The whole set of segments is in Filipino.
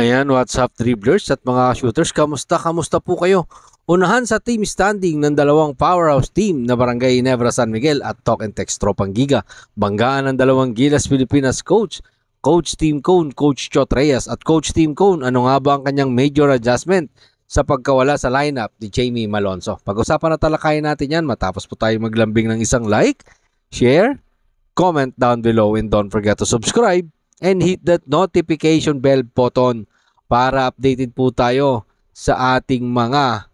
Ayan, what's up dribblers at mga shooters? Kamusta po kayo? Unahan sa team standing ng dalawang powerhouse team na Barangay Ginebra San Miguel at Talk and Text Tropang Giga. Banggaan ng dalawang Gilas Pilipinas coach, Coach Team Cone, Coach Chot Reyes at Coach Team Cone. Ano nga ba ang kanyang major adjustment sa pagkawala sa lineup ni Jamie Malonzo? Pag-usapan na talakayin natin yan matapos po tayo maglambing ng isang like, share, comment down below, and don't forget to subscribe and hit that notification bell button para updated po tayo sa ating mga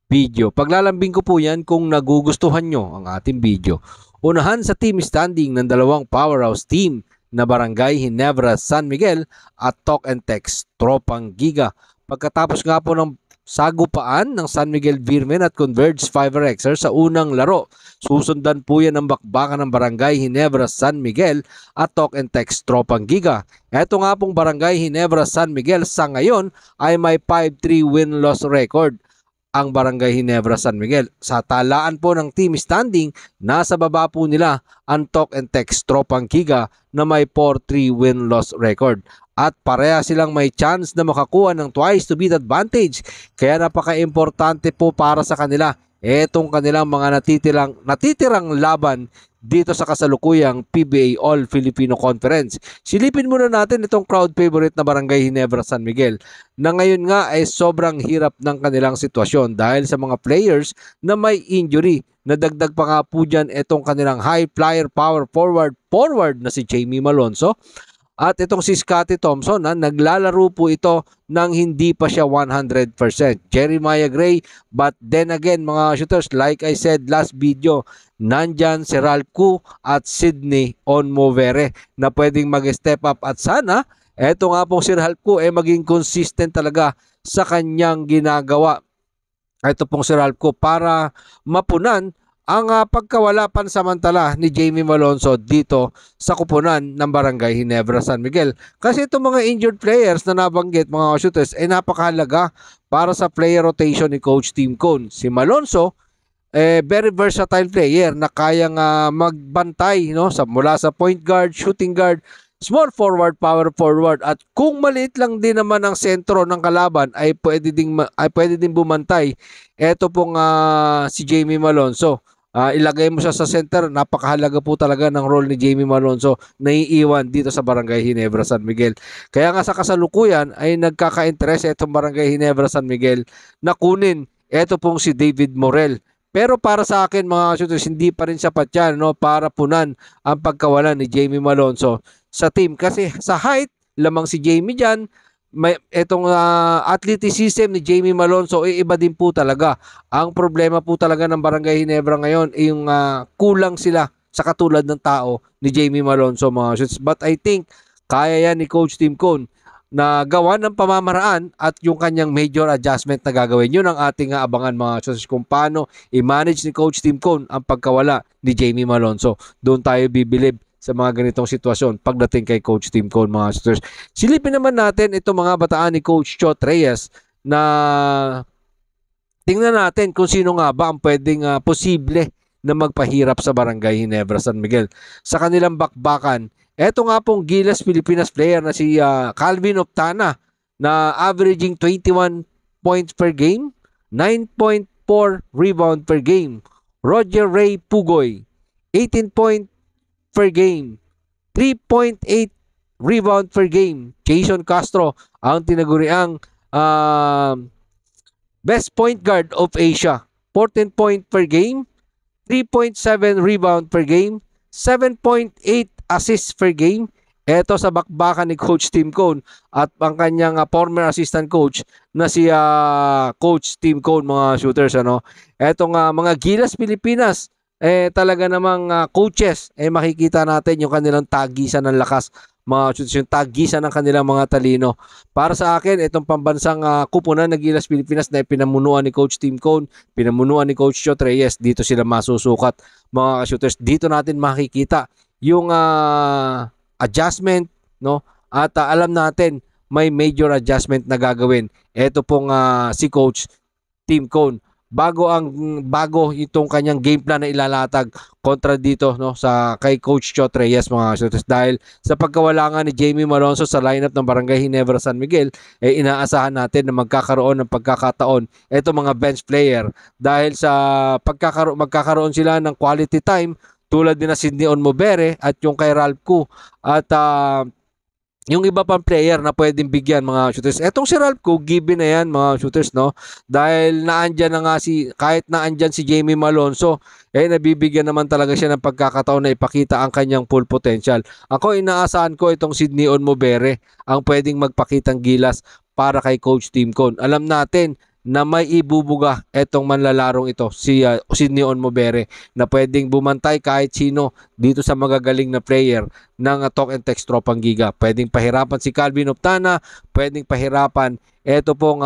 video. Paglalambing ko po yan kung nagugustuhan nyo ang ating video. Unahan sa team standing ng dalawang powerhouse team na Barangay Ginebra San Miguel at Talk and Text Tropang Giga. Pagkatapos nga po ng sagupaan ng San Miguel Virmen at Converge 5RXer sa unang laro, susundan po yan ng bakbakan ng Barangay Ginebra San Miguel at Talk and Text Tropang Giga. Ito nga pong Barangay Ginebra San Miguel sa ngayon ay may 5-3 win-loss record ang Barangay Ginebra San Miguel. Sa talaan po ng team standing, nasa baba po nila ang Talk and Text Tropang Giga na may 4-3 win-loss record. At pareha silang may chance na makakuha ng twice to beat advantage. Kaya napaka-importante po para sa kanila etong kanilang mga natitirang laban dito sa kasalukuyang PBA All Filipino Conference. Silipin muna natin itong crowd favorite na Barangay Ginebra San Miguel na ngayon nga ay sobrang hirap ng kanilang sitwasyon dahil sa mga players na may injury. Nadagdag pa nga po dyan itong kanilang high flyer power forward na si Jamie Malonzo. At itong si Scottie Thompson, naglalaro po ito nang hindi pa siya 100%. Jeremiah Gray, but then again mga shooters, like I said last video, nandyan si Ralph Koo at Sydney Onmovere na pwedeng mag-step up. At sana, eto nga pong si Ralph Koo maging consistent talaga sa kanyang ginagawa. Ito pong si Ralph Koo para mapunan ang pagkawala pansamantala ni Jamie Malonzo dito sa kupunan ng Barangay Ginebra San Miguel. Kasi itong mga injured players na nabanggit mga shooters ay napakahalaga para sa player rotation ni Coach Team Cone. Si Malonzo, very versatile player na kayang magbantay mula sa point guard, shooting guard, small forward, power forward, at kung maliit lang din naman ang sentro ng kalaban ay pwede ding bumantay. Ito pong si Jamie Malonzo. Ilagay mo siya sa center, napakahalaga po talaga ng role ni Jamie Malonzo na iiwan dito sa Barangay Ginebra San Miguel. Kaya nga sa kasalukuyan ay nagkaka-interest itong Barangay Ginebra San Miguel na kunin ito pong si David Morel. Pero para sa akin mga shooters, hindi pa rin sapat yan para punan ang pagkawalan ni Jamie Malonzo sa team. Kasi sa height, lamang si Jamie dyan. Itong athleticism ni Jamie Malonzo iba din po talaga. Ang problema po talaga ng Barangay Ginebra ngayon ay yung kulang sila sa katulad ng tao ni Jamie Malonzo mga shoots. But I think kaya yan ni Coach Tim Cone na gawa ng pamamaraan at yung kanyang major adjustment na gagawin. Yun ang ating abangan mga shoots kung paano i-manage ni Coach Tim Cone ang pagkawala ni Jamie Malonzo. Doon tayo bibilib sa mga ganitong sitwasyon pagdating kay Coach Tim Cone mga shooters. Silipin naman natin itong mga bataan ni Coach Chot Reyes na tingnan natin kung sino nga ba ang pwedeng posible na magpahirap sa Barangay Ginebra San Miguel. Sa kanilang bakbakan, eto nga pong Gilas Pilipinas player na si Calvin Optana na averaging 21 points per game, 9.4 rebound per game. Roger Ray Pugoy, 18 point per game, 3.8 rebound per game. Jason Castro, ang tinaguriang best point guard of Asia, 14 point per game, 3.7 rebound per game, 7.8 assists per game. Ito sa bakbakan ni Coach Tim Cone at ang kanyang former assistant coach na si Coach Tim Cone mga shooters. Ito nga mga Gilas Pilipinas, talaga namang coaches, makikita natin yung kanilang tagisan ng lakas, yung tagisan ng kanilang mga talino. Para sa akin, itong pambansang kupunan ng Gilas Pilipinas na pinamunuan ni Coach Tim Cone, pinamunuan ni Coach Chot Reyes, dito sila masusukat mga shooters. Dito natin makikita yung adjustment, at alam natin may major adjustment na gagawin. Ito pong si Coach Tim Cone. bago itong kanyang game plan na ilalatag kontra dito, no, sa kay Coach Chot Reyes, mga shooters, dahil sa pagkawala nga ni Jamie Malonzo sa lineup ng Barangay Ginebra San Miguel, inaasahan natin na magkakaroon ng pagkakataon ito mga bench player dahil sa magkakaroon sila ng quality time tulad ni na Sidney Onmovere at yung kay Ralph Cu at yung iba pang player na pwedeng bigyan, mga shooters. Etong si Ralph Cu, given na yan, mga shooters, no? Dahil naandyan na nga kahit naandyan si Jamie Malonzo, nabibigyan naman talaga siya ng pagkakataon na ipakita ang kanyang full potential. Ako, inaasahan ko itong Sidney Onmovere ang pwedeng magpakitang gilas para kay Coach Tim Cone. Alam natin na may ibubuga etong manlalarong ito, si Sidney Onmovere, na pwedeng bumantay kahit sino dito sa magagaling na player ng Talk and Text Tropang Giga. Pwedeng pahirapan si Calvin Optana, pwedeng pahirapan ito pong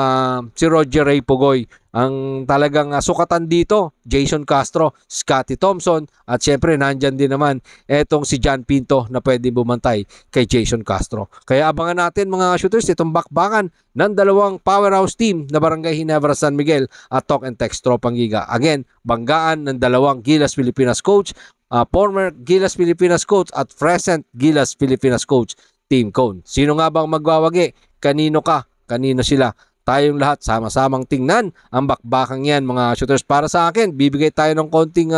si Roger Ray Pugoy. Ang talagang sukatan dito, Jason Castro, Scotty Thompson, at syempre nandyan din naman etong si John Pinto na pwedeng bumantay kay Jason Castro. Kaya abangan natin, mga shooters, itong bakbakan ng dalawang powerhouse team na Barangay Ginebra San Miguel at Talk and Text Tropang Giga. Again, banggaan ng dalawang Gilas Pilipinas coach, former Gilas Pilipinas coach at present Gilas Pilipinas coach, Tim Cone. Sino nga bang magwawagi? Kanino ka? Kanino sila? Tayong lahat sama-samang tingnan ang bakbakang yan, mga shooters. Para sa akin, bibigay tayo ng konting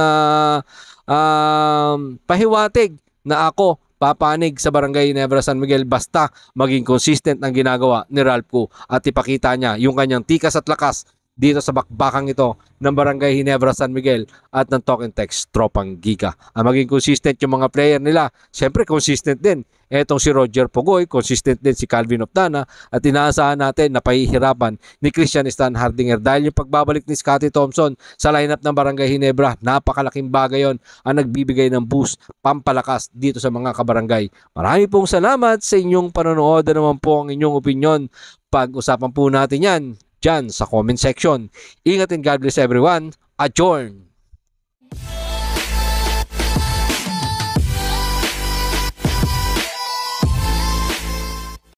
pahiwatig na ako papanig sa Barangay Ginebra San Miguel basta maging consistent ang ginagawa ni Ralph Cu at ipakita niya yung kanyang tikas at lakas dito sa bakbakang ito ng Barangay Ginebra San Miguel at ng Talk and Text Tropang Giga. Ang maging consistent yung mga player nila, syempre consistent din etong si Roger Pugoy, consistent din si Calvin Optana, at inaasahan natin na pahihirapan ni Christian Stan Hardinger dahil yung pagbabalik ni Scotty Thompson sa lineup ng Barangay Ginebra, napakalaking bagay yon ang nagbibigay ng boost, pampalakas dito sa mga kabarangay. Marami pong salamat sa inyong panonood, na naman po ang inyong opinion. Pag-usapan po natin yan dyan sa comment section. Ingat and God bless everyone. Adjourn!